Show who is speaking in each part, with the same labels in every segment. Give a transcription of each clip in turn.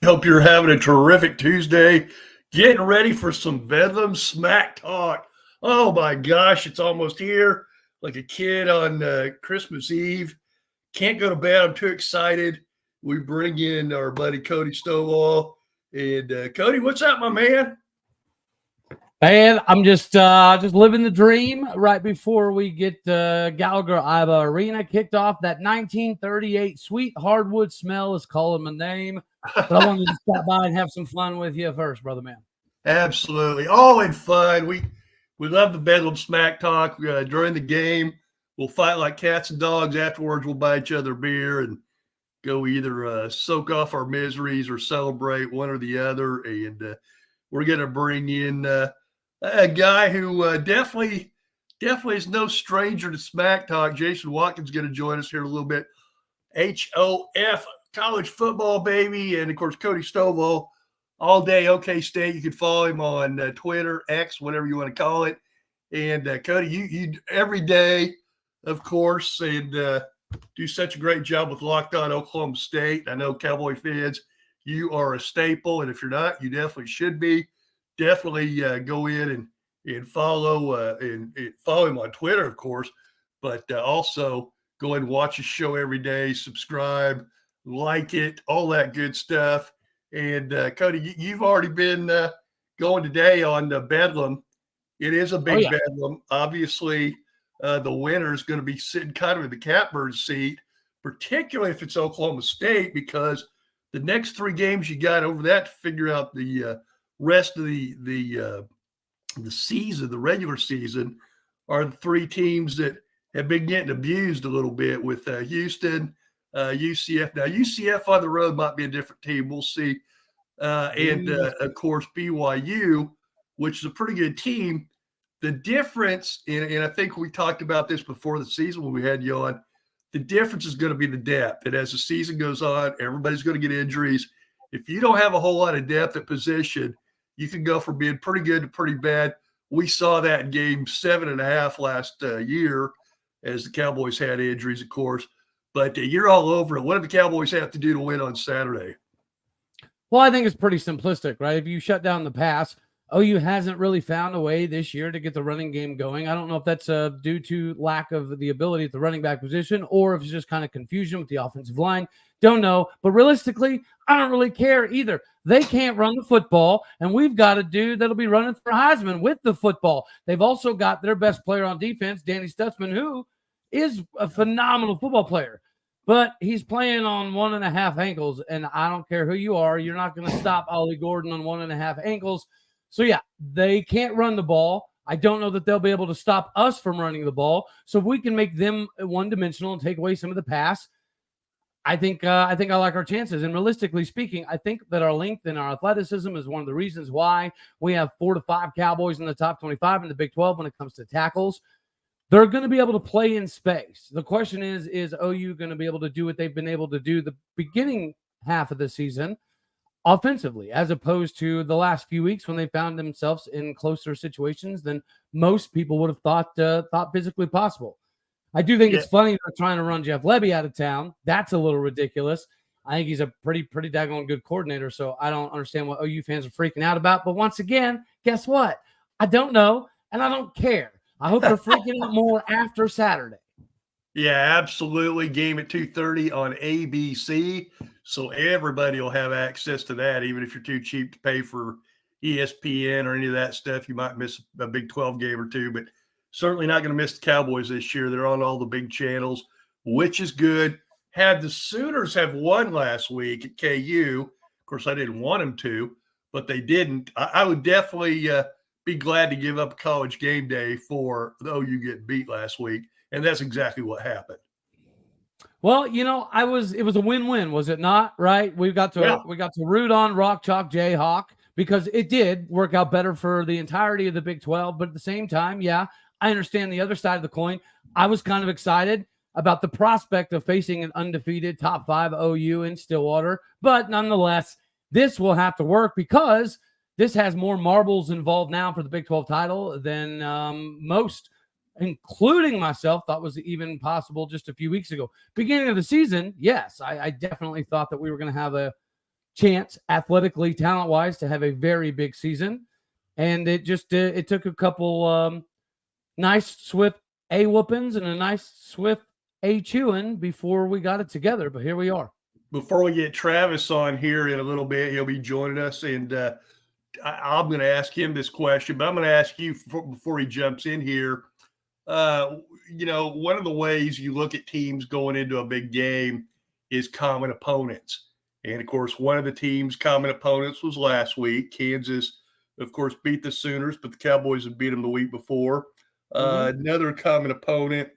Speaker 1: Hope you're having a terrific Tuesday. Getting ready for some Bedlam Smack Talk. Oh my gosh, it's almost here. Like a kid on Christmas Eve. Can't go to bed. I'm too excited. We bring in our buddy Cody Stillwater. And Cody, what's up, my man?
Speaker 2: Man, I'm just living the dream right before we get Gallagher Iba Arena kicked off. That 1938 sweet hardwood smell is calling my name. But I wanted to stop by and have some fun with you first, brother man.
Speaker 1: Absolutely. All in fun. We love the Bedlam Smack Talk. During the game, we'll fight like cats and dogs. Afterwards, we'll buy each other beer and go either soak off our miseries or celebrate, one or the other. And we're going to bring in a guy who definitely is no stranger to Smack Talk. Jason Watkins is going to join us here in a little bit. HOF, college football, baby. And, of course, Cody Stovall, all day OK State. You can follow him on Twitter, X, whatever you want to call it. And, Cody, you every day, of course, and do such a great job with Locked On Oklahoma State. I know Cowboy fans, you are a staple. And if you're not, you definitely should be. Definitely go in and follow and follow him on Twitter, of course, but also go and watch his show every day, subscribe, like it, all that good stuff. And Cody, you've already been going today on Bedlam. It is a big Bedlam. Obviously, the winner is going to be sitting kind of in the catbird seat, particularly if it's Oklahoma State, because the next three games you got over that to figure out the rest of the season, the regular season, are the three teams that have been getting abused a little bit with Houston, UCF. Now, UCF on the road might be a different team. We'll see. And, of course, BYU, which is a pretty good team. The difference, and I think we talked about this before the season when we had you on, the difference is going to be the depth. And as the season goes on, everybody's going to get injuries. If you don't have a whole lot of depth at position, you can go from being pretty good to pretty bad. We saw that in game 7.5 last year as the Cowboys had injuries, of course. But you're all over it. What do the Cowboys have to do to win on Saturday?
Speaker 2: Well, I think it's pretty simplistic, right? If you shut down the pass, OU hasn't really found a way this year to get the running game going. I don't know if that's due to lack of the ability at the running back position or if it's just kind of confusion with the offensive line. Don't know. But realistically, I don't really care either. They can't run the football, and we've got a dude that'll be running for Heisman with the football. They've also got their best player on defense, Danny Stutzman, who is a phenomenal football player. But he's playing on 1.5 ankles, and I don't care who you are. You're not going to stop Ollie Gordon on 1.5 ankles. So, yeah, they can't run the ball. I don't know that they'll be able to stop us from running the ball. So if we can make them one-dimensional and take away some of the pass, I think I like our chances. And realistically speaking, I think that our length and our athleticism is one of the reasons why we have 4 to 5 Cowboys in the top 25 in the Big 12 when it comes to tackles. They're going to be able to play in space. The question is OU going to be able to do what they've been able to do the beginning half of the season offensively, as opposed to the last few weeks when they found themselves in closer situations than most people would have thought physically possible. I do think it's funny they're trying to run Jeff Lebby out of town. That's a little ridiculous. I think he's a pretty daggone good coordinator, so I don't understand what OU fans are freaking out about. But once again, guess what? I don't know, and I don't care. I hope they're freaking out more after Saturday.
Speaker 1: Yeah, absolutely. Game at 2:30 on ABC, so everybody will have access to that, even if you're too cheap to pay for ESPN or any of that stuff. You might miss a Big 12 game or two, but certainly not going to miss the Cowboys this year. They're on all the big channels, which is good. Had the Sooners have won last week at KU, of course, I didn't want them to, but they didn't. I would definitely be glad to give up college game day for the OU get beat last week, and that's exactly what happened.
Speaker 2: Well, you know, it was a win-win, was it not? Right? We got to root on Rock Chalk Jayhawk because it did work out better for the entirety of the Big 12, but at the same time, yeah, I understand the other side of the coin. I was kind of excited about the prospect of facing an undefeated top 5 OU in Stillwater. But nonetheless, this will have to work because this has more marbles involved now for the Big 12 title than most, including myself, thought was even possible just a few weeks ago. Beginning of the season, yes, I definitely thought that we were going to have a chance athletically, talent-wise, to have a very big season. And it just it took a couple nice, swift A-whoopings and a nice, swift A-chewing before we got it together. But here we are.
Speaker 1: Before we get Travis on here in a little bit, he'll be joining us, and I'm going to ask him this question, but I'm going to ask you before he jumps in here. One of the ways you look at teams going into a big game is common opponents. And, of course, one of the team's common opponents was last week. Kansas, of course, beat the Sooners, but the Cowboys had beat them the week before. Another common opponent,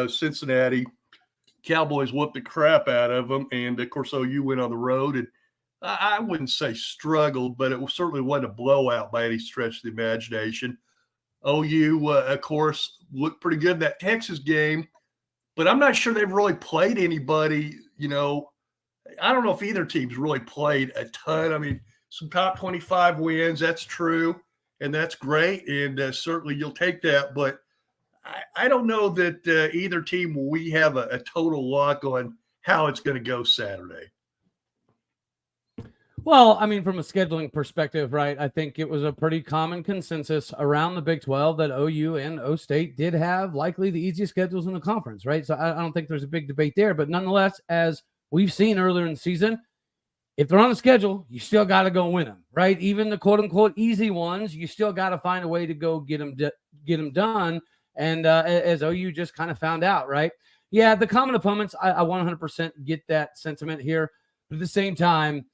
Speaker 1: Cincinnati. Cowboys whooped the crap out of them. And, of course, OU went on the road. And I wouldn't say struggled, but it certainly wasn't a blowout by any stretch of the imagination. OU, of course, looked pretty good in that Texas game, but I'm not sure they've really played anybody. I don't know if either team's really played a ton. I mean, some top 25 wins, that's true, and that's great, and certainly you'll take that. But I don't know that either team we have a total lock on how it's going to go Saturday.
Speaker 2: Well, I mean, from a scheduling perspective, right, I think it was a pretty common consensus around the Big 12 that OU and O-State did have likely the easiest schedules in the conference, right? So I don't think there's a big debate there. But nonetheless, as we've seen earlier in the season, if they're on the schedule, you still got to go win them, right? Even the quote-unquote easy ones, you still got to find a way to go get them done. And as OU just kind of found out, right? Yeah, the common opponents, I 100% get that sentiment here. But at the same time,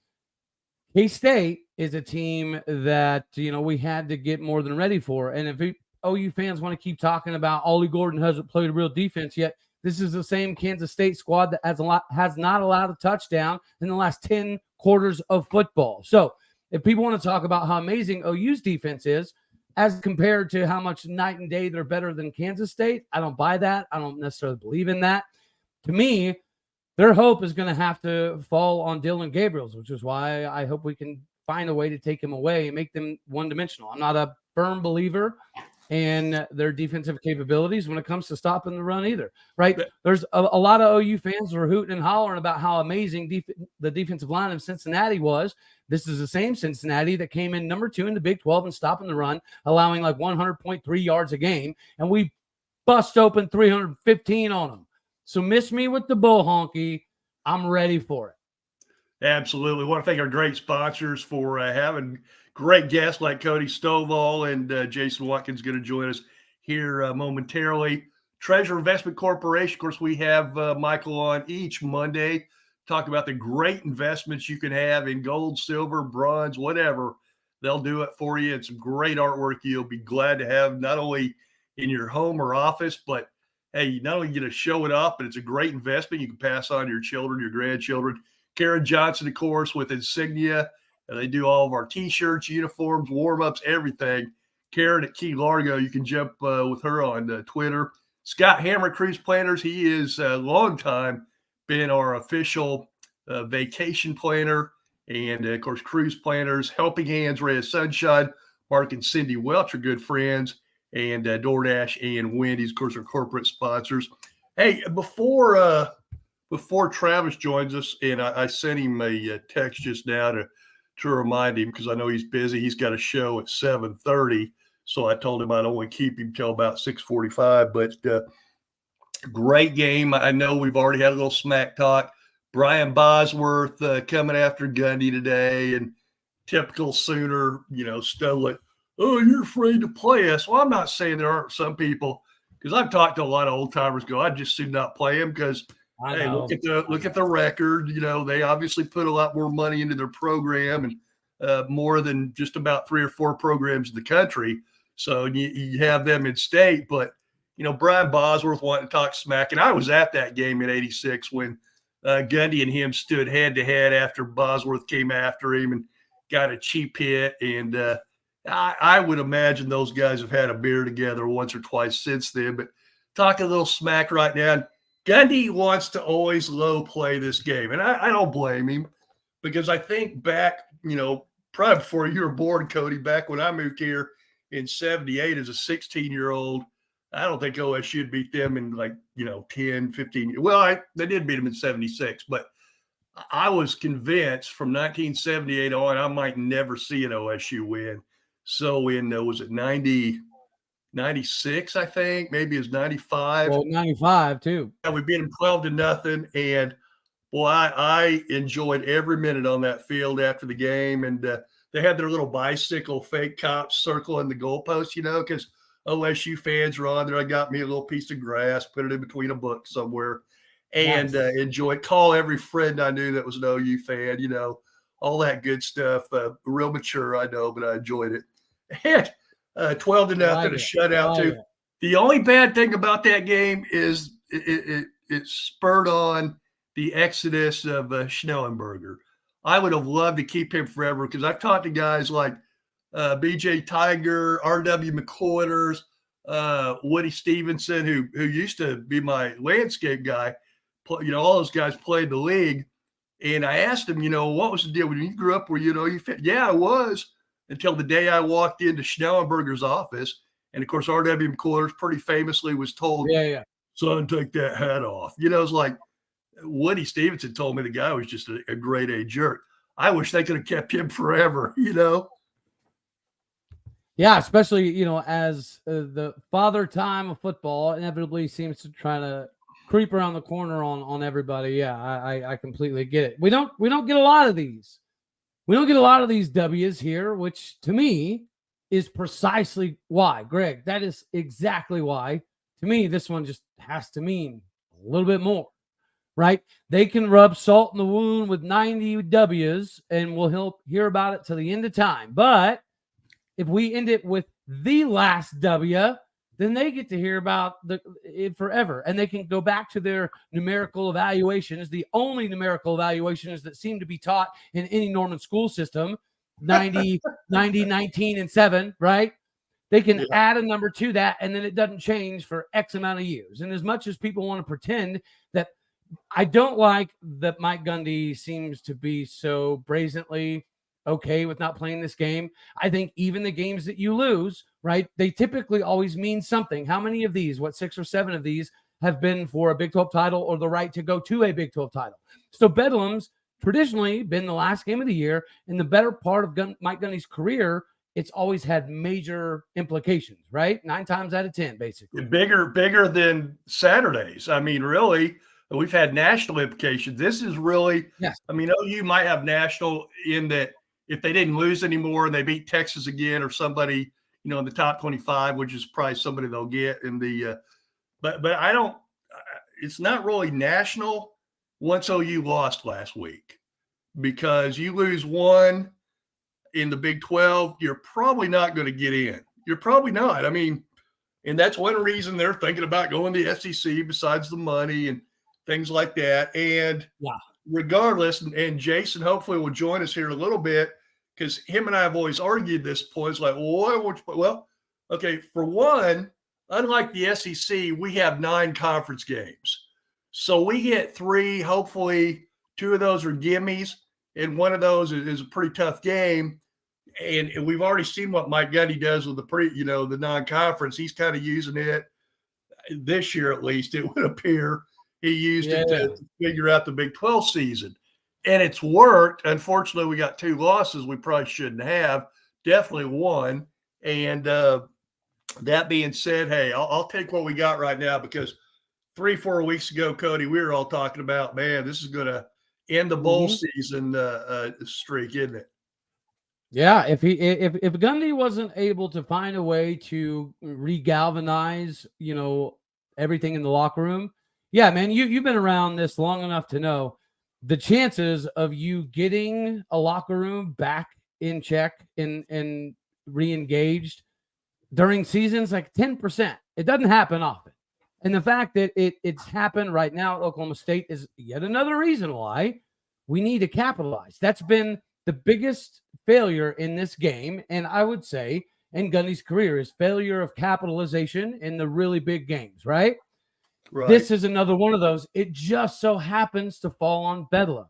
Speaker 2: K-State is a team that, we had to get more than ready for. And if OU fans want to keep talking about Ollie Gordon hasn't played a real defense yet, this is the same Kansas State squad that has not allowed a touchdown in the last 10 quarters of football. So if people want to talk about how amazing OU's defense is as compared to how much night and day they're better than Kansas State, I don't buy that. I don't necessarily believe in that. To me, their hope is going to have to fall on Dylan Gabriels, which is why I hope we can find a way to take him away and make them one-dimensional. I'm not a firm believer in their defensive capabilities when it comes to stopping the run either, right? There's a lot of OU fans who are hooting and hollering about how amazing the defensive line of Cincinnati was. This is the same Cincinnati that came in number 2 in the Big 12 and stopping the run, allowing like 100.3 yards a game, and we bust open 315 on them. So miss me with the bull honky. I'm ready for it.
Speaker 1: Absolutely. I want to thank our great sponsors for having great guests like Cody Stovall and Jason Watkins going to join us here momentarily. Treasure Investment Corporation, of course, we have Michael on each Monday, talk about the great investments you can have in gold, silver, bronze, whatever. They'll do it for you. It's some great artwork you'll be glad to have not only in your home or office, but hey, you not only get to show it up, but it's a great investment. You can pass on to your children, your grandchildren. Karen Johnson, of course, with Insignia. They do all of our T-shirts, uniforms, warm-ups, everything. Karen at Key Largo, you can jump with her on Twitter. Scott Hammer, Cruise Planners. He is a long time been our official vacation planner. And, of course, Cruise Planners, Helping Hands, Ray of Sunshine. Mark and Cindy Welch are good friends. And DoorDash and Wendy's, of course, are corporate sponsors. Hey, before Travis joins us, and I sent him a text just now to remind him because I know he's busy. He's got a show at 7:30, so I told him I'd only keep him till about 6:45. But great game. I know we've already had a little smack talk. Brian Bosworth coming after Gundy today, and typical Sooner, stole it. Oh, you're afraid to play us. Well, I'm not saying there aren't some people, because I've talked to a lot of old timers go, I'd just soon not play them because, hey, look at the record. They obviously put a lot more money into their program and more than just about 3 or 4 programs in the country. So you have them in state. But, Brian Bosworth wanted to talk smack. And I was at that game in '86 when Gundy and him stood head-to-head after Bosworth came after him and got a cheap hit. And I would imagine those guys have had a beer together once or twice since then. But talk a little smack right now. Gundy wants to always low play this game. And I don't blame him because I think back, probably before you were born, Cody, back when I moved here in '78 as a 16-year-old, I don't think OSU beat them in 10, 15. Well, they did beat them in '76, but I was convinced from 1978 on I might never see an OSU win. So in was it 96, I think, maybe it was 95.
Speaker 2: Well, 95 too.
Speaker 1: Yeah, we beat them 12-0, and boy, I enjoyed every minute on that field after the game. And they had their little bicycle fake cops circling the goalpost, because OSU fans were on there. I got me a little piece of grass, put it in between a book somewhere, and
Speaker 2: Nice.
Speaker 1: enjoyed. Call every friend I knew that was an OU fan, all that good stuff. Real mature, I know, but I enjoyed it. And 12-0, a shutout too. The only bad thing about that game is it spurred on the exodus of Schnellenberger. I would have loved to keep him forever because I've talked to guys like BJ Tiger, R.W. McCoyters, Woody Stevenson, who used to be my landscape guy. All those guys played the league. And I asked him, what was the deal? When you grew up, were you fit? Yeah, I was, until the day I walked into Schnellenberger's office. And, of course, R.W. McCoyters pretty famously was told, son, take that hat off. It's like Woody Stevenson told me the guy was just a grade A jerk. I wish they could have kept him forever,
Speaker 2: Yeah, especially, as the father time of football inevitably seems to try to creep around the corner on everybody. Yeah, I completely get it. We don't get a lot of these. We don't get a lot of these W's here, which to me is precisely why. Greg, that is exactly why. To me, this one just has to mean a little bit more, right? They can rub salt in the wound with 90 W's and we'll hear about it till the end of time. But if we end it with the last W, then they get to hear about it forever. And they can go back to their numerical evaluations, the only numerical evaluations that seem to be taught in any Norman school system, 90, 19, and 7, right? They can add a number to that, and then it doesn't change for X amount of years. And as much as people want to pretend that, I don't like that Mike Gundy seems to be so brazenly okay with not playing this game. I think even the games that you lose, right, they typically always mean something. How many of these, 6 or 7 of these, have been for a Big 12 title or the right to go to a Big 12 title? So Bedlam's traditionally been the last game of the year. In the better part of Mike Gundy's career, it's always had major implications, right? 9 times out of 10, basically.
Speaker 1: Bigger than Saturdays. I mean, really, we've had national implications. This is really, I mean, OU might have national in that if they didn't lose anymore and they beat Texas again or somebody, in the top 25, which is probably somebody they'll get in the but I don't – it's not really national once OU lost last week, because you lose one in the Big 12, you're probably not going to get in. You're probably not. I mean, and that's one reason they're thinking about going to the SEC besides the money and things like that. And regardless, and Jason hopefully will join us here a little bit, because him and I have always argued this point. It's like, well, okay, for one, unlike the SEC, we have 9 conference games. So we get 3, hopefully 2 of those are gimmies, and one of those is a pretty tough game. And we've already seen what Mike Gundy does with the non-conference. He's kind of using it this year, at least, it would appear. He used it to figure out the Big 12 season. And it's worked. Unfortunately, we got 2 losses we probably shouldn't have. Definitely one. And that being said, hey, I'll take what we got right now, because 3-4 weeks ago, Cody, we were all talking about, man, this is going to end the bowl season streak, isn't it?
Speaker 2: Yeah, if Gundy wasn't able to find a way to regalvanize, everything in the locker room, yeah, man, you've been around this long enough to know the chances of you getting a locker room back in check and re-engaged during seasons, like 10%. It doesn't happen often. And the fact that it's happened right now at Oklahoma State is yet another reason why we need to capitalize. That's been the biggest failure in this game, and I would say in Gundy's career, is failure of capitalization in the really big games, right? This is another one of those. It just so happens to fall on Bedlam.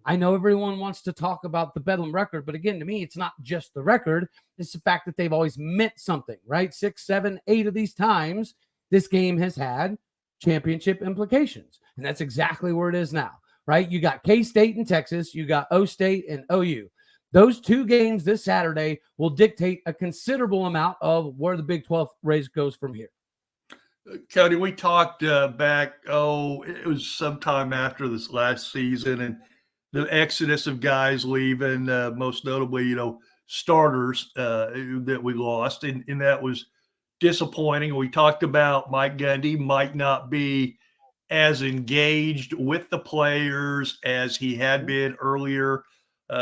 Speaker 2: I know everyone wants to talk about the Bedlam record, but again, to me, it's not just the record. It's the fact that they've always meant something, right? 6, 7, 8 of these times, this game has had championship implications, and that's exactly where it is now. right? You got K-State and Texas. You got O-State and OU. Those 2 games this Saturday will dictate a considerable amount of where the Big 12 race goes from here.
Speaker 1: Cody, we talked back, it was sometime after this last season and the exodus of guys leaving, most notably, starters that we lost. And that was disappointing. We talked about Mike Gundy might not be as engaged with the players as he had been earlier,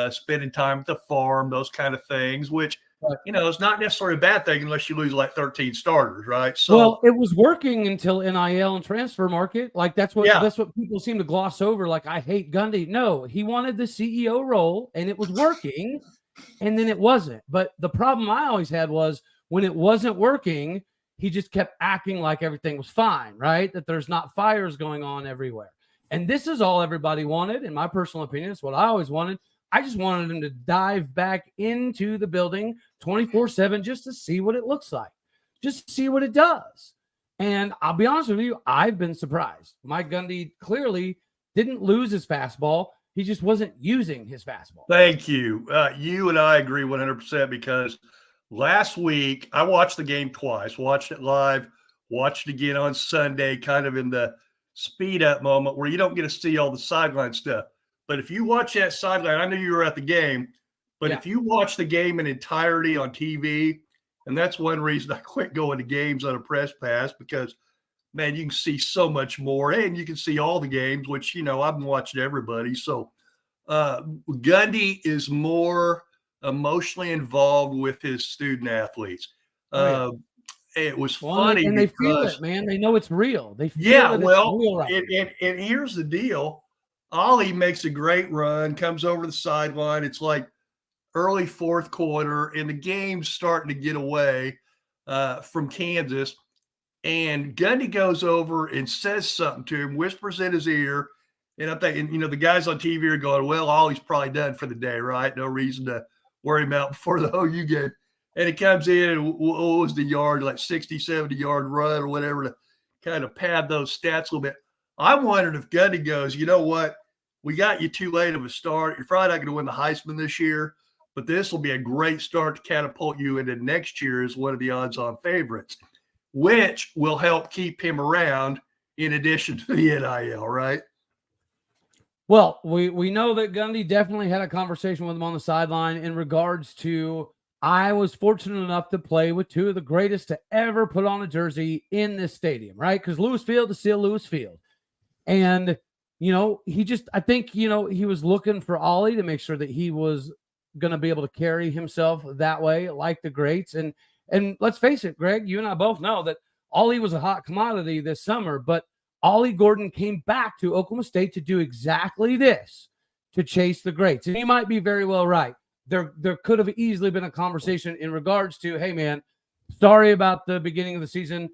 Speaker 1: spending time at the farm, those kind of things, which – it's not necessarily a bad thing unless you lose like 13 starters, right? So,
Speaker 2: well, it was working until NIL and transfer market. Like that's what people seem to gloss over. Like, I hate Gundy. No, he wanted the CEO role and it was working, and then it wasn't. But the problem I always had was when it wasn't working, he just kept acting like everything was fine, right? That there's not fires going on everywhere. And this is all everybody wanted, in my personal opinion. It's what I always wanted. I just wanted him to dive back into the building 24/7 just to see what it looks like, just to see what it does. And I'll be honest with you, I've been surprised. Mike Gundy clearly didn't lose his fastball. He just wasn't using his fastball.
Speaker 1: Thank you. You and I agree 100% because last week I watched the game twice, watched it live, watched it again on Sunday, kind of in the speed up moment where you don't get to see all the sideline stuff. But if you watch that sideline, I know you were at the game, but if you watch the game in entirety on TV, and that's one reason I quit going to games on a press pass because, man, you can see so much more, and you can see all the games, which, I've been watching everybody. So Gundy is more emotionally involved with his student athletes. It was funny.
Speaker 2: And they feel it, man. They know it's real. They feel it's real right
Speaker 1: and here's the deal. Ollie makes a great run, comes over the sideline. It's like early fourth quarter, and the game's starting to get away from Kansas. And Gundy goes over and says something to him, whispers in his ear. And I'm thinking, the guys on TV are going, well, Ollie's probably done for the day, right? No reason to worry him out before the OU game. And it comes in, and what was the yard, like 60, 70-yard run or whatever to kind of pad those stats a little bit. I'm wondering if Gundy goes, you know what? We got you too late of a start. You're probably not going to win the Heisman this year, but this will be a great start to catapult you into next year as one of the odds-on favorites, which will help keep him around in addition to the NIL, right?
Speaker 2: Well, we know that Gundy definitely had a conversation with him on the sideline in regards to, I was fortunate enough to play with 2 of the greatest to ever put on a jersey in this stadium, right? Because Lewis Field is still Lewis Field. And I think, he was looking for Ollie to make sure that he was going to be able to carry himself that way, like the greats. And let's face it, Greg, you and I both know that Ollie was a hot commodity this summer, but Ollie Gordon came back to Oklahoma State to do exactly this, to chase the greats. And he might be very well right. There could have easily been a conversation in regards to, hey, man, sorry about the beginning of the season.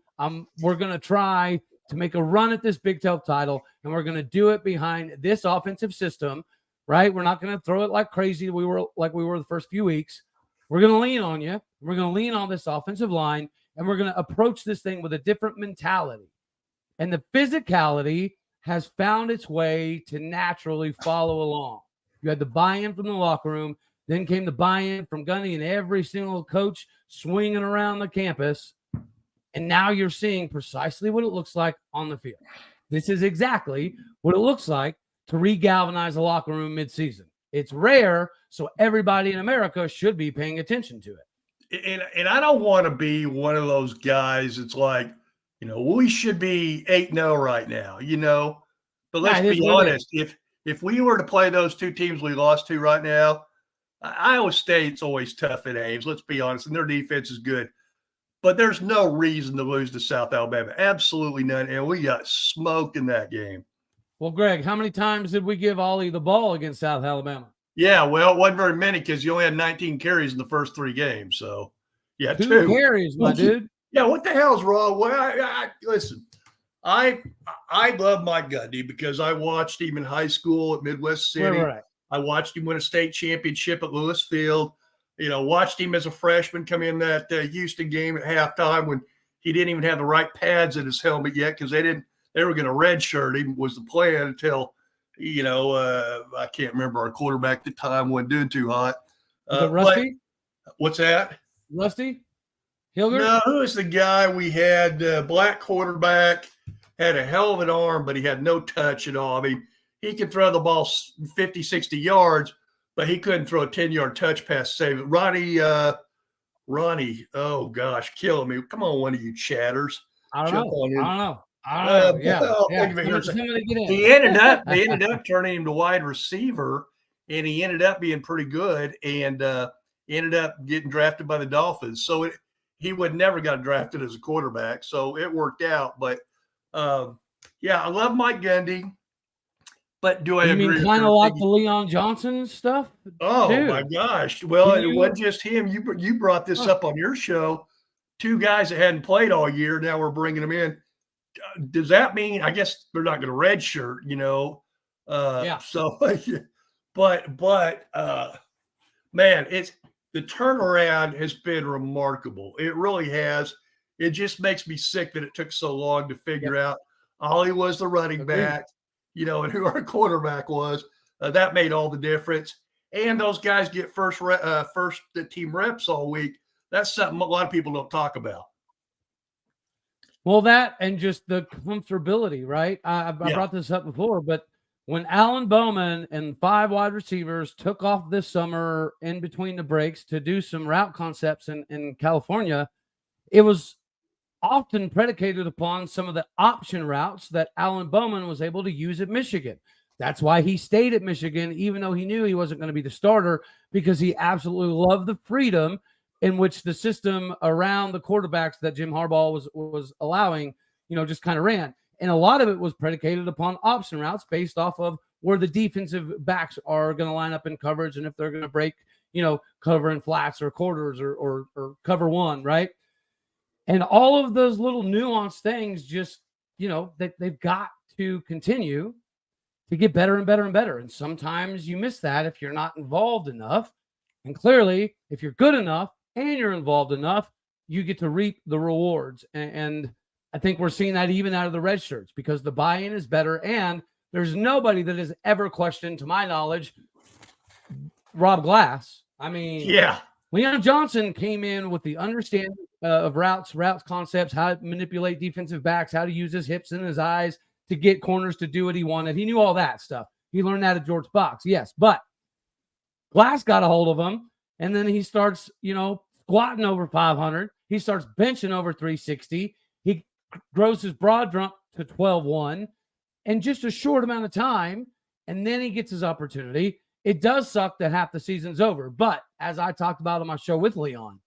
Speaker 2: We're going to try to make a run at this Big 12 title, and we're going to do it behind this offensive system, right? We're not going to throw it like crazy. We were the first few weeks. We're going to lean on you. We're going to lean on this offensive line, and we're going to approach this thing with a different mentality. And the physicality has found its way to naturally follow along. You had the buy-in from the locker room, then came the buy-in from Gundy and every single coach swinging around the campus. And now you're seeing precisely what it looks like on the field. This is exactly what it looks like to re-galvanize a locker room midseason. It's rare, so everybody in America should be paying attention to
Speaker 1: it. And I don't want to be one of those guys that's like, we should be 8-0 right now, But let's be honest. If we were to play those 2 teams we lost to right now, Iowa State's always tough at Ames. Let's be honest. And their defense is good. But there's no reason to lose to South Alabama. Absolutely none. And we got smoked in that game.
Speaker 2: Well, Greg, how many times did we give Ollie the ball against South Alabama?
Speaker 1: Yeah, well, it wasn't very many because you only had 19 carries in the first 3 games. So, yeah,
Speaker 2: 2 carries, my dude.
Speaker 1: Yeah, what the hell's wrong? Well, listen, I love Mike Gundy because I watched him in high school at Midwest City.
Speaker 2: Right.
Speaker 1: I watched him win a state championship at Lewis Field. Watched him as a freshman come in that Houston game at halftime when he didn't even have the right pads in his helmet yet because they were going to redshirt him was the plan until I can't remember our quarterback at the time wasn't doing too hot.
Speaker 2: Was it Rusty?
Speaker 1: What's that?
Speaker 2: Rusty? Hilgert?
Speaker 1: No, who was the guy we had? Black quarterback, had a hell of an arm, but he had no touch at all. I mean, he could throw the ball 50, 60 yards, but he couldn't throw a 10-yard touch pass to save it. Ronnie, oh gosh, killing me. Come on, one of you chatters.
Speaker 2: I don't know.
Speaker 1: Yeah. They ended up turning him to wide receiver, and he ended up being pretty good, and ended up getting drafted by the Dolphins. So he would never got drafted as a quarterback, so it worked out. But I love Mike Gundy. But do I agree?
Speaker 2: You mean kind of like the Leon Johnson stuff?
Speaker 1: Oh, dude, my gosh. Well, it wasn't just him. You brought this up on your show. 2 guys that hadn't played all year, now we're bringing them in. Does that mean, I guess they're not going to redshirt, So, man, the turnaround has been remarkable. It really has. It just makes me sick that it took so long to figure out Ollie was the running back, and who our quarterback was. That made all the difference. And those guys get first team reps all week. That's something a lot of people don't talk about.
Speaker 2: Well, that and just the comfortability, right? I brought this up before, but when Alan Bowman and 5 wide receivers took off this summer in between the breaks to do some route concepts in California, it was often predicated upon some of the option routes that Alan Bowman was able to use at Michigan. That's why he stayed at Michigan, even though he knew he wasn't going to be the starter, because he absolutely loved the freedom in which the system around the quarterbacks that Jim Harbaugh was allowing, just kind of ran. And a lot of it was predicated upon option routes based off of where the defensive backs are going to line up in coverage and if they're going to break, cover in flats or quarters or cover one, right? And all of those little nuanced things just, they've got to continue to get better and better and better. And sometimes you miss that if you're not involved enough. And clearly, if you're good enough and you're involved enough, you get to reap the rewards. And I think we're seeing that even out of the red shirts because the buy-in is better. And there's nobody that has ever questioned, to my knowledge, Rob Glass. I mean, Leon Johnson came in with the understanding of routes concepts, how to manipulate defensive backs, how to use his hips and his eyes to get corners to do what he wanted. He knew all that stuff. He learned that at George Fox, yes. But Glass got a hold of him, and then he starts, squatting over 500. He starts benching over 360. He grows his broad jump to 12-1 in just a short amount of time, and then he gets his opportunity. It does suck that half the season's over, but as I talked about on my show with Leon,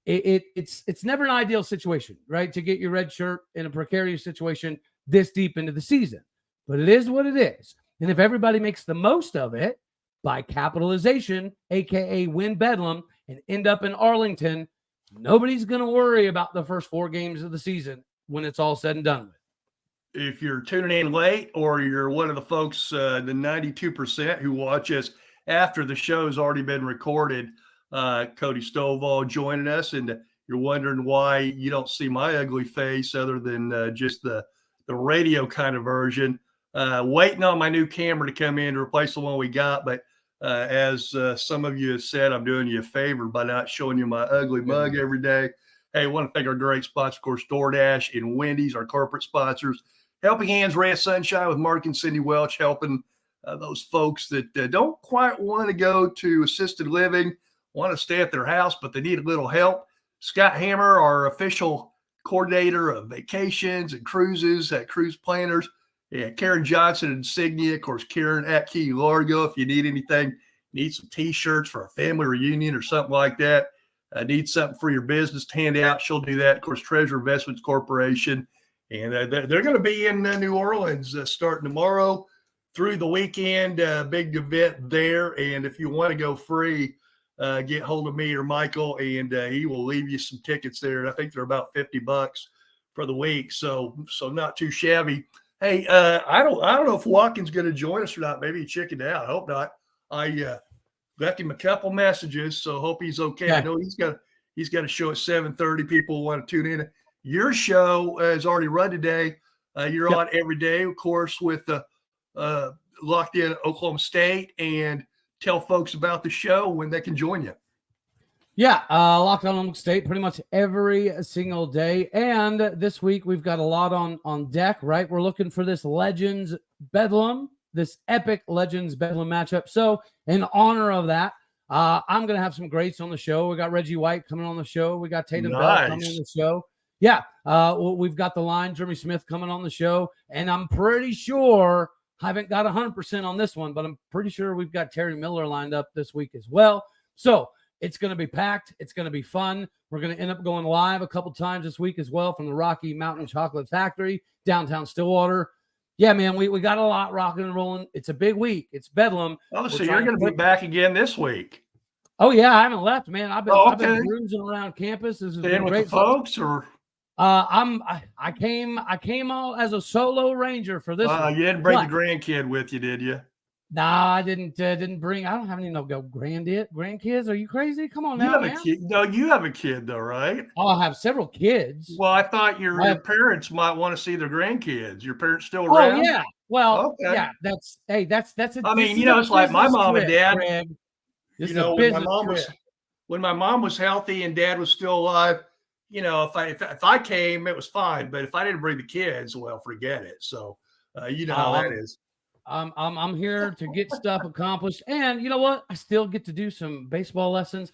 Speaker 2: it's never an ideal situation, right, to get your red shirt in a precarious situation this deep into the season. But it is what it is. And if everybody makes the most of it by capitalization, a.k.a. win Bedlam, and end up in Arlington, nobody's going to worry about the first 4 games of the season when it's all said and done with.
Speaker 1: If you're tuning in late or you're one of the folks, the 92% who watch us after the show has already been recorded, Cody Stovall joining us, and you're wondering why you don't see my ugly face other than just the radio kind of version, waiting on my new camera to come in to replace the one we got. But as some of you have said, I'm doing you a favor by not showing you my ugly mug every day. Hey, I want to thank our great sponsors, of course, DoorDash and Wendy's, our corporate sponsors. Helping Hands, Ray of Sunshine with Mark and Cindy Welch, helping those folks that don't quite want to go to assisted living, want to stay at their house, but they need a little help. Scott Hammer, our official coordinator of vacations and cruises at Cruise Planners. Yeah, Karen Johnson, Insignia. Of course, Karen at Key Largo. If you need anything, need some T-shirts for a family reunion or something like that, need something for your business to hand out, she'll do that. Of course, Treasure Investments Corporation. And they're going to be in New Orleans starting tomorrow through the weekend. Big event there. And if you want to go free, get hold of me or Michael, and he will leave you some tickets there. And I think they're about $50 for the week. So not too shabby. Hey, I don't know if Watkins going to join us or not. Maybe he chickened out. I hope not. I left him a couple messages, so hope he's okay. Yeah. I know he's got a show at 7:30. People want to tune in. Your show is already run today. You're on every day, of course, with locked in Oklahoma State and tell folks about the show when they can join you.
Speaker 2: Yeah, Locked On Oklahoma State pretty much every single day. And this week we've got a lot on deck, right? We're looking for this Legends Bedlam, this epic Legends Bedlam matchup. So in honor of that, I'm going to have some greats on the show. We got Reggie White coming on the show. We got Tatum Bell coming on the show. Yeah, we've got the line, Jeremy Smith coming on the show. And I'm pretty sure, I haven't got 100% on this one, but I'm pretty sure we've got Terry Miller lined up this week as well. So it's going to be packed. It's going to be fun. We're going to end up going live a couple times this week as well from the Rocky Mountain Chocolate Factory, downtown Stillwater. Yeah, man, we got a lot rocking and rolling. It's a big week. It's Bedlam.
Speaker 1: Oh, so you're going to be back again this week?
Speaker 2: Oh, yeah, I haven't left, man. I've been cruising around campus. This has been
Speaker 1: with
Speaker 2: great
Speaker 1: the folks, or
Speaker 2: I came all as a solo ranger for this one.
Speaker 1: You didn't bring the grandkid with you, did you?
Speaker 2: Nah, I didn't bring. I don't have any grandkids. Are you crazy? Come on now,
Speaker 1: you have
Speaker 2: man.
Speaker 1: A kid. No, you have a kid though, right?
Speaker 2: Oh, I have several kids.
Speaker 1: Well, I thought your parents might want to see their grandkids. Your parents still around?
Speaker 2: Oh yeah. Well, yeah. That's a.
Speaker 1: I mean, it's like my mom and dad.
Speaker 2: Greg.
Speaker 1: When my mom was healthy and dad was still alive, if I came, it was fine. But if I didn't bring the kids, well, forget it. So, how that is.
Speaker 2: I'm here to get stuff accomplished, and you know what? I still get to do some baseball lessons.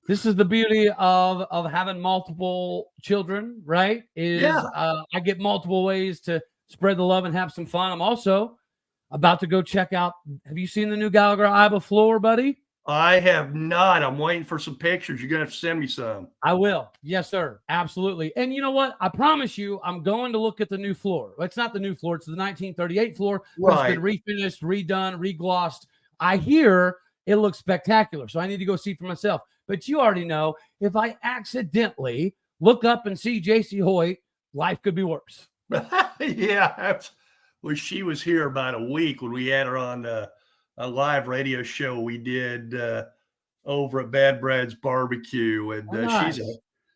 Speaker 2: This is the beauty of having multiple children, right? I get multiple ways to spread the love and have some fun. I'm also about to go check out. Have you seen the new Gallagher-Iba floor, buddy?
Speaker 1: I have not. I'm waiting for some pictures. You're going to have to send me some.
Speaker 2: I will. Yes, sir. Absolutely. And you know what? I promise you, I'm going to look at the new floor. It's not the new floor. It's the 1938 floor. Right. It's been refinished, redone, reglossed. I hear it looks spectacular. So I need to go see for myself. But you already know, if I accidentally look up and see JC Hoyt, life could be worse.
Speaker 1: Yeah. Well, she was here about a week when we had her on a live radio show we did over at Bad Brad's Barbecue, and nice.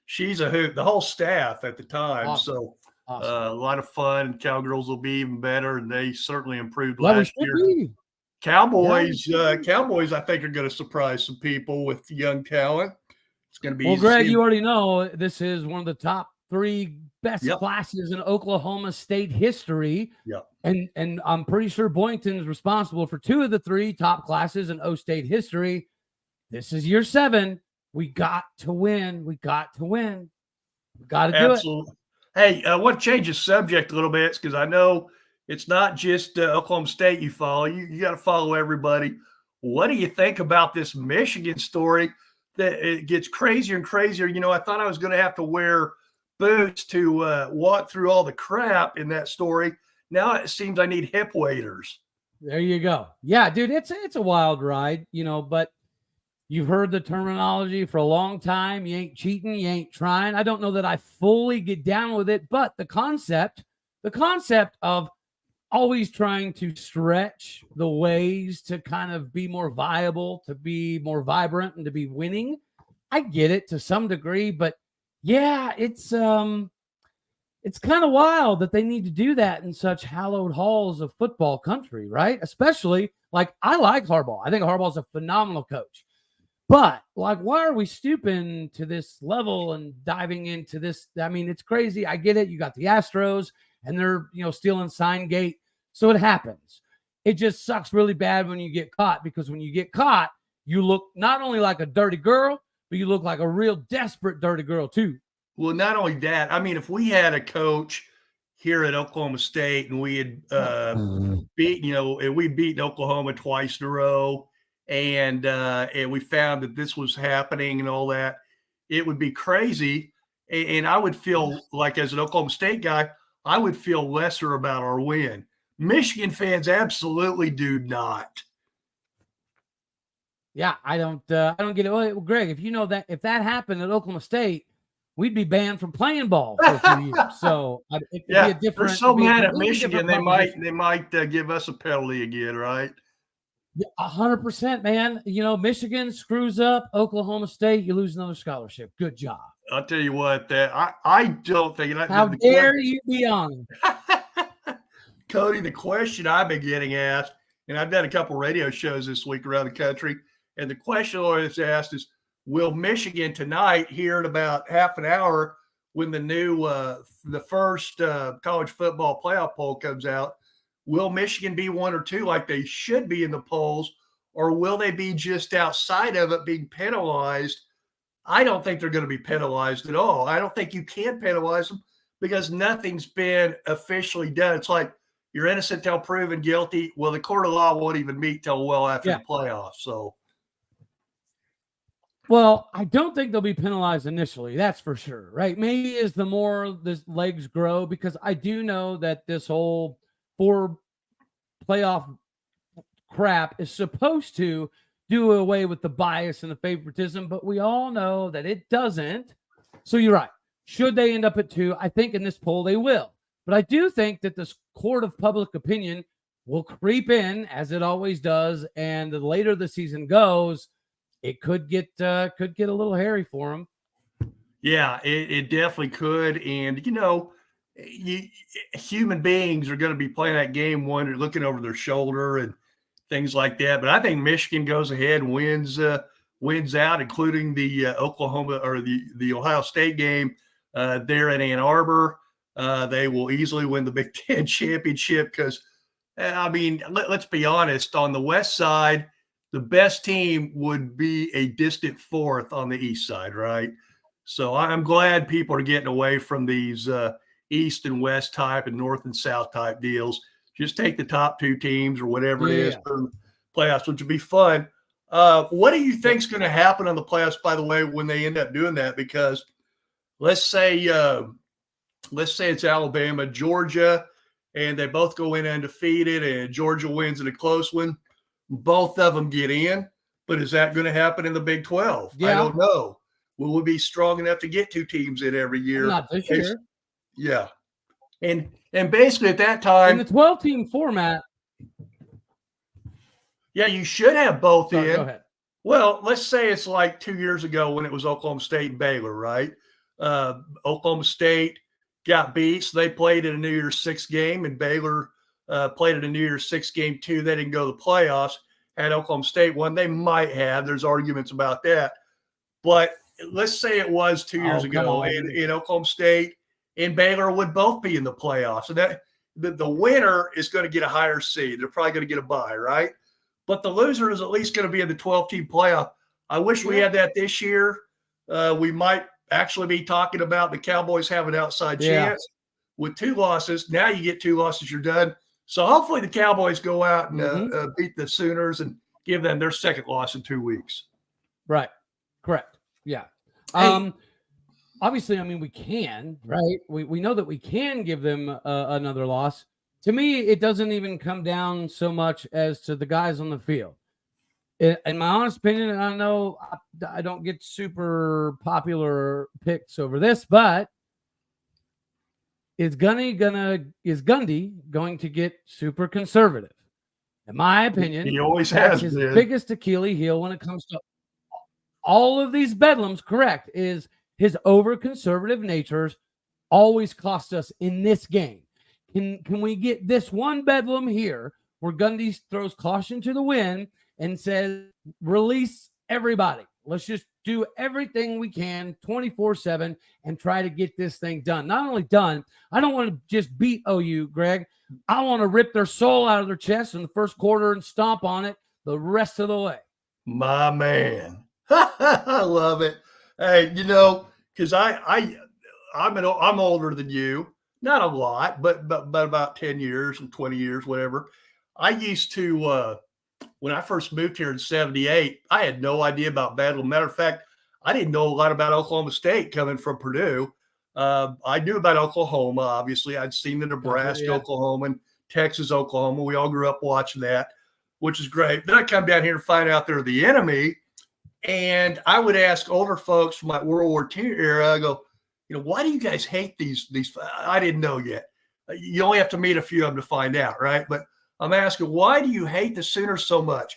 Speaker 1: she's a hoot. The whole staff at the time, awesome. A lot of fun. Cowgirls will be even better, and they certainly improved last year. Cowboys, Cowboys, I think are going to surprise some people with young talent. It's going to be.
Speaker 2: Well, Greg, you already know this is one of the top 3 best classes in Oklahoma State history.
Speaker 1: Yep.
Speaker 2: And I'm pretty sure Boynton is responsible for 2 of the 3 top classes in O State history. This is year 7. We got to win. We got to win. We got to do it.
Speaker 1: Hey, I want to change the subject a little bit because I know it's not just Oklahoma State you follow. You got to follow everybody. What do you think about this Michigan story that it gets crazier and crazier? I thought I was going to have to wear boots to walk through all the crap in that story. Now it seems I need hip waders.
Speaker 2: There you go. Yeah, dude, it's a wild ride, but you've heard the terminology for a long time. You ain't cheating, you ain't trying. I don't know that I fully get down with it, but the concept of always trying to stretch the ways to kind of be more viable, to be more vibrant, and to be winning, I get it to some degree, but yeah, it's kind of wild that they need to do that in such hallowed halls of football country, right? Especially, I like Harbaugh. I think Harbaugh's a phenomenal coach. But, why are we stooping to this level and diving into this? I mean, it's crazy. I get it. You got the Astros, and they're, stealing sign gate. So it happens. It just sucks really bad when you get caught, because when you get caught, you look not only like a dirty girl, but you look like a real desperate dirty girl too.
Speaker 1: Well, not only that, I mean, if we had a coach here at Oklahoma State and we had we'd beaten Oklahoma twice in a row, and we found that this was happening and all that, it would be crazy. And I would feel like, as an Oklahoma State guy, I would feel lesser about our win. Michigan fans absolutely do not.
Speaker 2: Yeah, I don't get it. Well, Greg, if that happened at Oklahoma State, we'd be banned from playing ball for a few years. So it could be a different.
Speaker 1: They're so mad at Michigan, they might give us a penalty again, right?
Speaker 2: 100%, man. Michigan screws up Oklahoma State, you lose another scholarship. Good job.
Speaker 1: I'll tell you what, I don't think.
Speaker 2: How dare you be on?
Speaker 1: Cody, the question I've been getting asked, and I've done a couple radio shows this week around the country, and the question always asked is, will Michigan tonight, here in about half an hour, when the first college football playoff poll comes out, will Michigan be 1 or 2 like they should be in the polls, or will they be just outside of it being penalized? I don't think they're going to be penalized at all. I don't think you can penalize them because nothing's been officially done. It's like you're innocent till proven guilty. Well, the court of law won't even meet till well after the playoffs. So,
Speaker 2: well, I don't think they'll be penalized initially. That's for sure, right? Maybe as the more the legs grow, because I do know that this whole 4 playoff crap is supposed to do away with the bias and the favoritism, but we all know that it doesn't. So you're right. Should they end up at 2? I think in this poll they will. But I do think that this court of public opinion will creep in, as it always does, and the later the season goes, it could get a little hairy for them.
Speaker 1: Yeah, it definitely could. And, human beings are going to be playing that game looking over their shoulder and things like that. But I think Michigan goes ahead and wins out, including the Oklahoma or the Ohio State game there in Ann Arbor. They will easily win the Big Ten championship because, let's be honest, on the West side, the best team would be a distant 4th on the East side, right? So I'm glad people are getting away from these East and West type and North and South type deals. Just take the top 2 teams or whatever it is for the playoffs, which would be fun. What do you think is going to happen on the playoffs, by the way, when they end up doing that? Because let's say it's Alabama, Georgia, and they both go in undefeated, and Georgia wins in a close one. Both of them get in, but is that going to happen in the Big 12?
Speaker 2: Yeah.
Speaker 1: I don't know. Will we be strong enough to get 2 teams in every year?
Speaker 2: Not this year.
Speaker 1: Yeah. And basically at that time,
Speaker 2: in the 12-team format.
Speaker 1: Yeah, you should have both in.
Speaker 2: Go ahead.
Speaker 1: Well, let's say it's like 2 years ago when it was Oklahoma State and Baylor, right? Oklahoma State got beat, so they played in a New Year's Six game, and Baylor played in a New Year's Six game too. They didn't go to the playoffs. Had Oklahoma State won, they might have. There's arguments about that. But let's say it was 2 years ago, and Oklahoma State and Baylor would both be in the playoffs. And that the winner is going to get a higher seed. They're probably going to get a bye, right? But the loser is at least going to be in the 12-team playoff. I wish we had that this year. We might actually be talking about the Cowboys have an outside chance with 2 losses. Now you get 2 losses, you're done. So hopefully the Cowboys go out and beat the Sooners and give them their second loss in 2 weeks.
Speaker 2: Right. Correct. Yeah. Obviously, we can, right? We know that we can give them another loss. To me, it doesn't even come down so much as to the guys on the field. In my honest opinion, and I know I don't get super popular picks over this, but is Gundy going to get super conservative? In my opinion,
Speaker 1: he always has
Speaker 2: his
Speaker 1: been.
Speaker 2: Biggest Achilles heel when it comes to all of these bedlams. Correct, is his over conservative natures always cost us in this game. Can we get this one bedlam here where Gundy throws caution to the wind and says, release everybody. Let's just do everything we can 24/7 and try to get this thing done. Not only done, I don't want to just beat OU, Greg. I want to rip their soul out of their chest in the first quarter and stomp on it the rest of the way.
Speaker 1: My man. I love it. Hey, because I'm older than you. Not a lot, but about 10 years and 20 years, whatever. I used to, when I first moved here in 78, I had no idea about Bedlam. Matter of fact, I didn't know a lot about Oklahoma State coming from Purdue. I knew about Oklahoma, obviously. I'd seen the Nebraska, Oklahoma, and Texas, Oklahoma. We all grew up watching that, which is great. Then I come down here and find out they're the enemy. And I would ask older folks from my World War II era, I go, why do you guys hate these? I didn't know yet. You only have to meet a few of them to find out, right? But I'm asking, why do you hate the Sooners so much?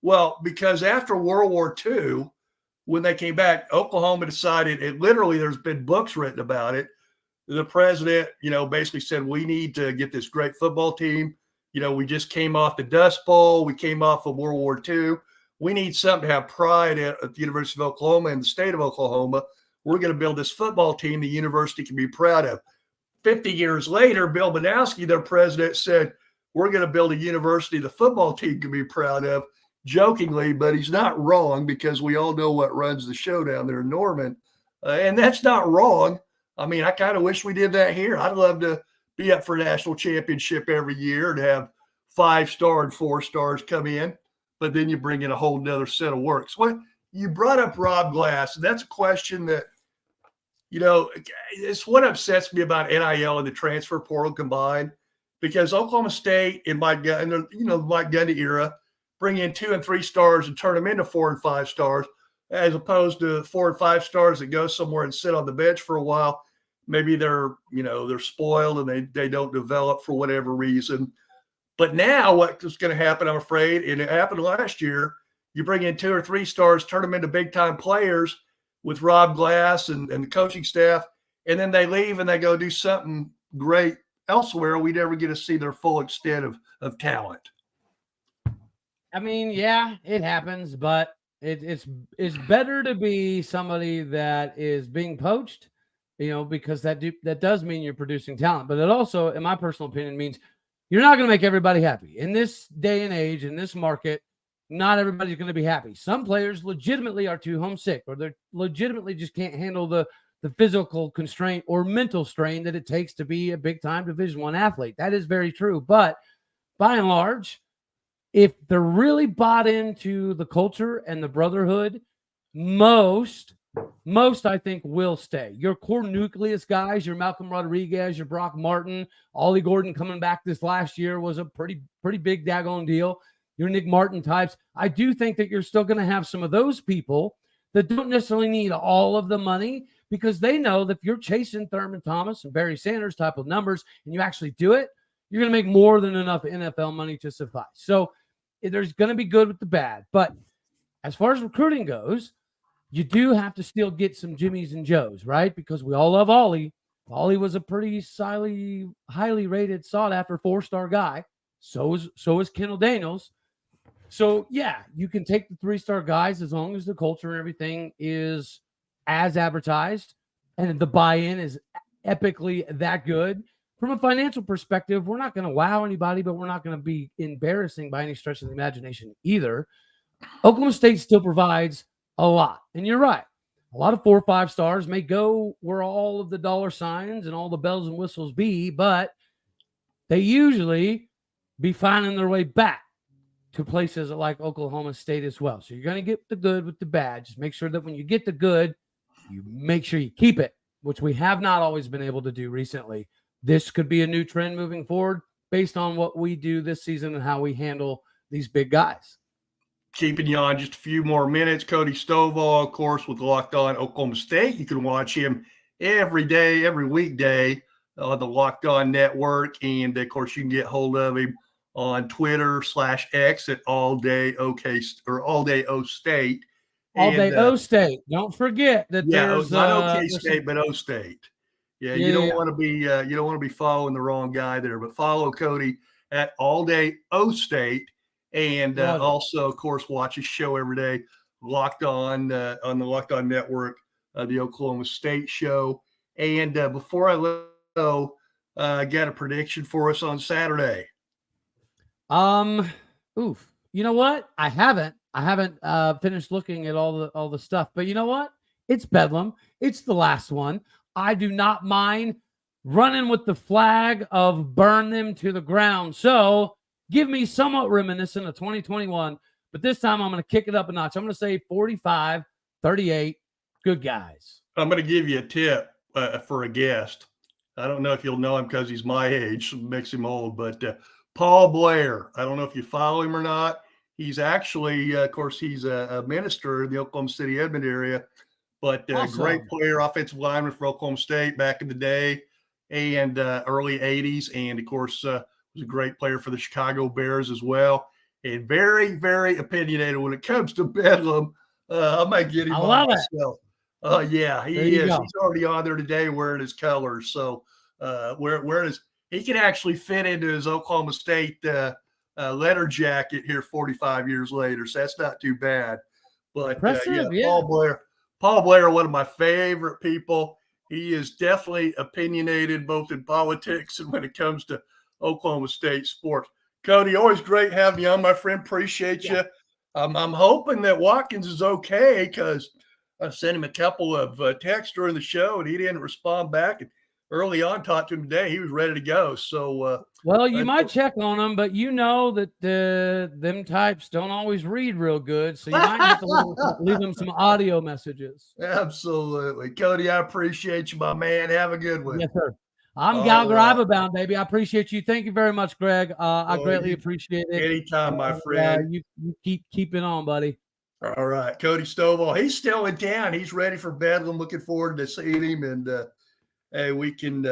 Speaker 1: Well, because after World War II, when they came back, Oklahoma decided, and literally there's been books written about it. The president, basically said, we need to get this great football team. We just came off the Dust Bowl. We came off of World War II. We need something to have pride at the University of Oklahoma and the state of Oklahoma. We're going to build this football team the university can be proud of. 50 years later, Bill Banowski, their president, said, we're going to build a university the football team can be proud of, jokingly, but he's not wrong because we all know what runs the show down there in Norman. And that's not wrong. I mean, I kind of wish we did that here. I'd love to be up for a national championship every year and have 5-star and 4-stars come in, but then you bring in a whole nother set of works. What you brought up Rob Glass, and that's a question that, it's what upsets me about NIL and the transfer portal combined, because Oklahoma State in Mike Gundy era bring in 2 and 3 stars and turn them into 4 and 5 stars, as opposed to 4 and 5 stars that go somewhere and sit on the bench for a while. Maybe they're spoiled and they don't develop for whatever reason. But now what's going to happen, I'm afraid, and it happened last year, you bring in 2 or 3 stars, turn them into big-time players with Rob Glass and the coaching staff, and then they leave and they go do something great elsewhere. We never get to see their full extent of talent.
Speaker 2: I mean, yeah, it happens, but it's better to be somebody that is being poached, because that does mean you're producing talent. But it also, in my personal opinion, means you're not going to make everybody happy. In this day and age, in this market, not everybody's going to be happy. Some players legitimately are too homesick, or they're legitimately just can't handle the physical constraint or mental strain that it takes to be a big-time Division I athlete. That is very true. But by and large, if they're really bought into the culture and the brotherhood, most I think will stay. Your core nucleus guys, your Malcolm Rodriguez, your Brock Martin, Ollie Gordon coming back this last year was a pretty big daggone deal. Your Nick Martin types. I do think that you're still going to have some of those people that don't necessarily need all of the money, because they know that if you're chasing Thurman Thomas and Barry Sanders type of numbers and you actually do it, you're going to make more than enough NFL money to suffice. So there's going to be good with the bad. But as far as recruiting goes, you do have to still get some Jimmies and Joes, right? Because we all love Ollie. Ollie was a pretty highly rated, sought-after 4-star guy. So is Kendall Daniels. So, yeah, you can take the 3-star guys as long as the culture and everything is as advertised and the buy-in is epically that good. From a financial perspective, we're not going to wow anybody, but we're not going to be embarrassing by any stretch of the imagination either. Oklahoma State still provides a lot. And you're right. A lot of 4 or 5 stars may go where all of the dollar signs and all the bells and whistles be, but they usually be finding their way back to places like Oklahoma State as well. So you're going to get the good with the bad. Just make sure that when you get the good, you make sure you keep it, which we have not always been able to do recently. This could be a new trend moving forward based on what we do this season and how we handle these big guys.
Speaker 1: Keeping you on just a few more minutes, Cody Stovall, of course, with Locked On Oklahoma State. You can watch him every day, every weekday on the Locked On Network. And, of course, you can get hold of him on Twitter/X at All Day O State.
Speaker 2: All Day O State. Don't forget that there's
Speaker 1: not OK State, but O State. Yeah, you don't want to be following the wrong guy there, but follow Cody at All Day O State, and also, of course, watch his show every day, Locked On the Locked On Network, the Oklahoma State show. And before I let go, I got a prediction for us on Saturday.
Speaker 2: You know what? I haven't finished looking at all the stuff, but you know what? It's Bedlam. It's the last one. I do not mind running with the flag of burn them to the ground. So give me somewhat reminiscent of 2021, but this time I'm going to kick it up a notch. I'm going to say 45-38. Good guys.
Speaker 1: I'm going to give you a tip for a guest. I don't know if you'll know him because he's my age, so it makes him old, but Paul Blair. I don't know if you follow him or not. He's actually, of course, he's a minister in the Oklahoma City, Edmond area, but awesome. Great player, offensive lineman for Oklahoma State back in the day and early 80s. And, of course, was a great player for the Chicago Bears as well. And very, very opinionated when it comes to Bedlam. I might get him on myself. Yeah, he is. He's already on there today wearing his colors. So wearing his he can actually fit into his Oklahoma State letter jacket here 45 years later. So that's not too bad. But
Speaker 2: Impressive, yeah.
Speaker 1: Paul Blair, one of my favorite people. He is definitely opinionated both in politics and when it comes to Oklahoma State sports. Cody, always great having you on, my friend. Appreciate you. I'm hoping that Watkins is okay because I sent him a couple of texts during the show and he didn't respond back. And early on, talked to him today. He was ready to go. So,
Speaker 2: well, you might check on them, but you know that them types don't always read real good, so you might have to leave them some audio messages.
Speaker 1: Absolutely, Cody. I appreciate you, my man. Have a good one.
Speaker 2: Yes, sir. I'm Gal Garababound, baby. I appreciate you. Thank you very much, Greg. I greatly appreciate it.
Speaker 1: Anytime, my friend.
Speaker 2: You keep it on, buddy.
Speaker 1: All right, Cody Stovall. He's still in town. He's ready for Bedlam. Looking forward to seeing him. And hey, we can.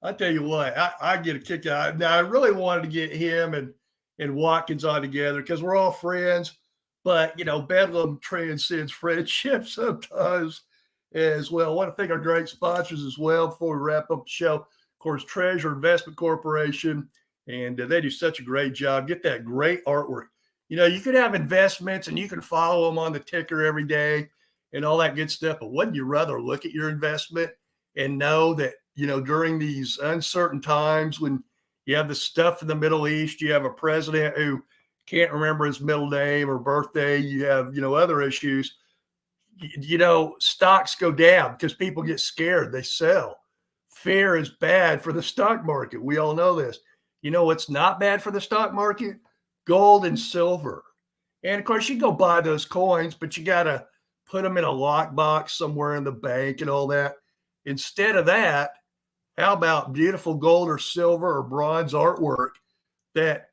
Speaker 1: I tell you what, I get a kick out. Now, I really wanted to get him and Watkins on together because we're all friends. But Bedlam transcends friendship sometimes as well. I want to thank our great sponsors as well before we wrap up the show. Of course, Treasure Investment Corporation, and they do such a great job. Get that great artwork. You could have investments and you can follow them on the ticker every day and all that good stuff. But wouldn't you rather look at your investment and know that, during these uncertain times when you have the stuff in the Middle East, you have a president who can't remember his middle name or birthday, you have, other issues, stocks go down because people get scared. They sell. Fear is bad for the stock market. We all know this. What's not bad for the stock market? Gold and silver. And of course, you go buy those coins, but you got to put them in a lockbox somewhere in the bank and all that. Instead of that, how about beautiful gold or silver or bronze artwork that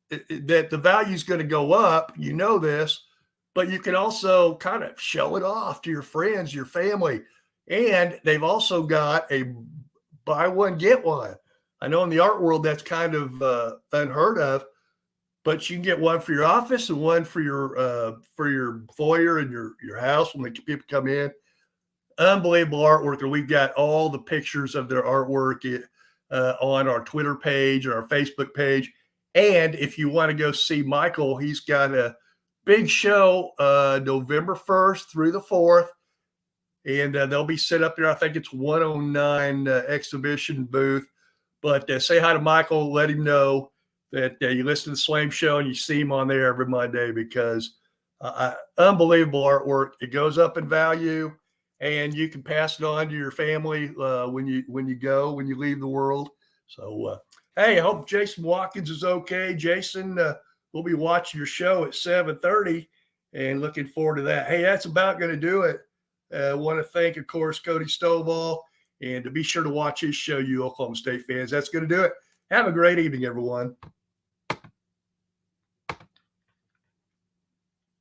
Speaker 1: the value is going to go up? This, but you can also kind of show it off to your friends, your family. And they've also got a buy one, get one. I know in the art world, that's kind of unheard of, but you can get one for your office and one for your foyer and your house when the people come in. Unbelievable artwork. And we've got all the pictures of their artwork on our Twitter page or our Facebook page. And if you want to go see Michael, he's got a big show November 1st through the 4th. And they'll be set up there. I think it's 109 exhibition booth. But say hi to Michael. Let him know that you listen to the Slam Show and you see him on there every Monday because unbelievable artwork. It goes up in value. And you can pass it on to your family when you leave the world. So, hey, I hope Jason Watkins is okay. Jason, we'll be watching your show at 7:30 and looking forward to that. Hey, that's about going to do it. I want to thank, of course, Cody Stovall, and to be sure to watch his show, you Oklahoma State fans. That's going to do it. Have a great evening, everyone.